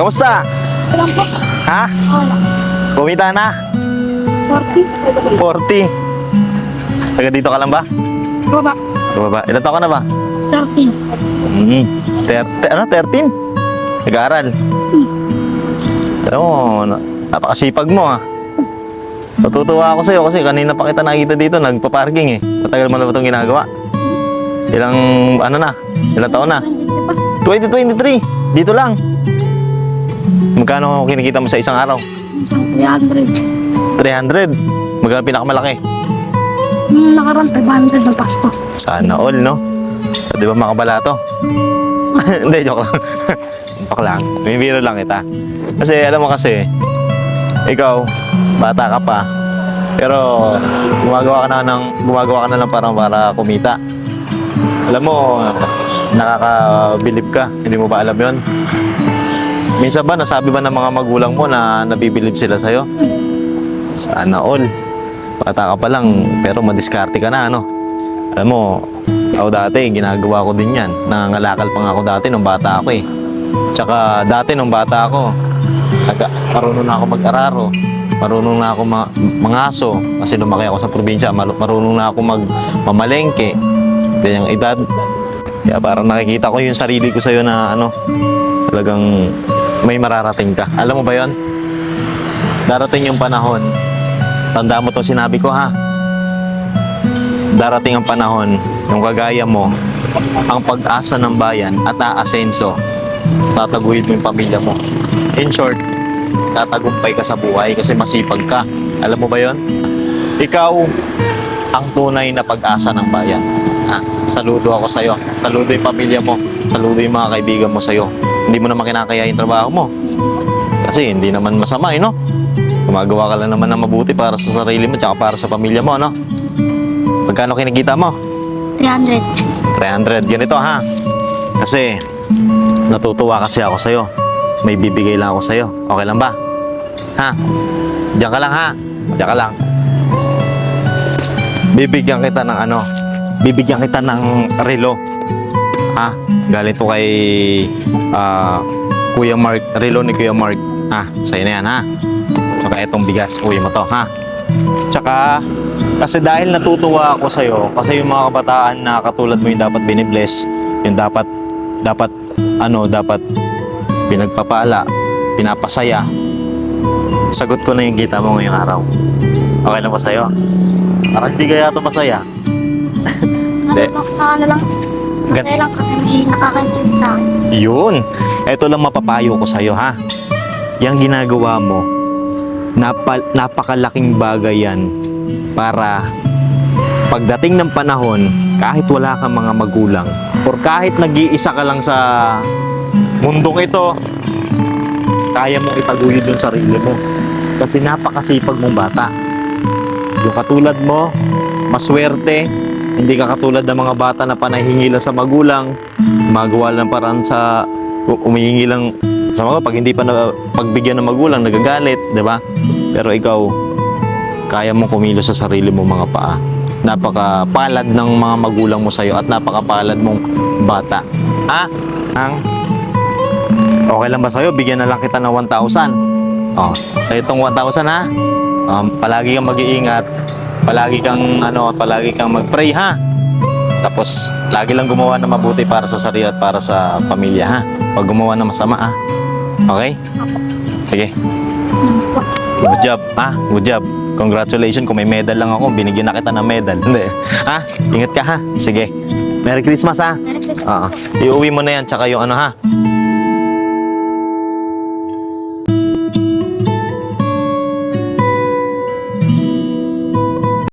Kamusta? Ilan po? Ha? Wala. Kumita na? 40. 40. Taga dito ka lang ba? Baba. Baba. Ilan taon ka na ba? 13. Ano? 13? Nag-aaral? Alam mo, napakasipag mo ha. Natutuwa ako sa'yo kasi kanina pa kita nakita dito, nagpa-parking eh. Matagal mo na ba itong ginagawa? Ilang, ano na? Ilang taon na? 2023. Dito lang. Magkano kinikita mo sa isang araw? 300. 300. Magkano pinakamalaki? Nakaraan 500 ng Pasko. Sana all, no? Di ba makabalato? Hindi, joke lang. Joke lang. May biro lang kita. Kasi, alam mo kasi, ikaw, bata ka pa. Pero, gumagawa ka na lang parang para kumita. Alam mo, nakakabilib ka. Hindi mo ba alam yon? Minsan ba, nasabi ba ng mga magulang mo na nabibilib sila sa'yo? Sana all. Bata ka pa lang, pero madiskarte ka na, ano? Alam mo, ako dati, ginagawa ko din yan. Nangangalakal pa nga ako dati nung bata ako eh. Tsaka dati nung bata ako, marunong na ako mag-araro. Marunong na ako mangaso. Kasi lumaki ako sa probinsya, marunong na ako mamalengke. Ganyang edad. Kaya parang nakikita ko yung sarili ko sa'yo na ano, talagang may mararating ka. Alam mo ba yon? Darating yung panahon, tanda mo itong sinabi ko ha. Darating ang panahon, yung kagaya mo, ang pag-asa ng bayan at aasenso, tataguhin mo yung pamilya mo. In short, tatagumpay ka sa buhay kasi masipag ka. Alam mo ba yon? Ikaw ang tunay na pag-asa ng bayan. Ha? Saludo ako sa'yo. Saludo yung pamilya mo. Saludo yung mga kaibigan mo sa'yo. Hindi mo naman kinakaya yung trabaho mo. Kasi hindi naman masama, no? Gumagawa ka lang naman ng mabuti para sa sarili mo tsaka para sa pamilya mo, no? Magkano kinikita mo? 300. 300. Ganito, ha? Kasi, natutuwa kasi ako sa'yo. May bibigay lang ako sa'yo. Okay lang ba? Ha? Diyan ka lang, ha? Diyan ka lang. Bibigyan kita ng ano? Bibigyan kita ng relo. Ha? Galing to kay Kuya Mark. Relo ni Kuya Mark. Ha? Sa'yo na yan, ha? Tsaka itong bigas, uwi mo to, ha? Tsaka, kasi dahil natutuwa ako sa'yo, kasi yung mga kabataan na katulad mo yung dapat binibless, yung dapat pinagpapala, pinapasaya, sagot ko na yung kita mo ngayong araw. Okay lang ba sa'yo? Parang hindi kaya ito masaya. Ano lang, masaya lang kasi may nakakantindi sa akin. Yun. Ito lang mapapayo ko sa'yo, ha? Yang ginagawa mo, napakalaking bagay yan para pagdating ng panahon, kahit wala kang mga magulang, or kahit nag-iisa ka lang sa mundong ito, kaya mong itaguyod yung sarili mo. Kasi napakasipag mong bata. Yung katulad mo, maswerte, hindi ka katulad ng mga bata na panahingi lang sa magulang, magawa lang parang sa umihingi lang sa mga pag hindi pa na pagbigyan ng magulang nagagalit, 'di ba? Pero ikaw kaya mong kumilos sa sarili mo mga paa. Napakapalad ng mga magulang mo sa iyo at napakapalad mong bata. Ha? Okay lang ba sa iyo? Bigyan na lang kita ng 1,000. Oh, sa itong 1,000 ha. Palagi kang mag-iingat. Palagi kang mag-pray ha. Tapos lagi lang gumawa ng mabuti para sa sarili at para sa pamilya ha. Pag gumawa ng masama ha. Okay? Sige. Good job, ha? Good job. Congratulations. Kung may medal lang ako, binigyan na kita ng medal. Hindi. Ha? Ingat ka, ha? Sige. Merry Christmas, ha? Merry Christmas. Oo. Iuwi mo na yan, tsaka yung ano, ha?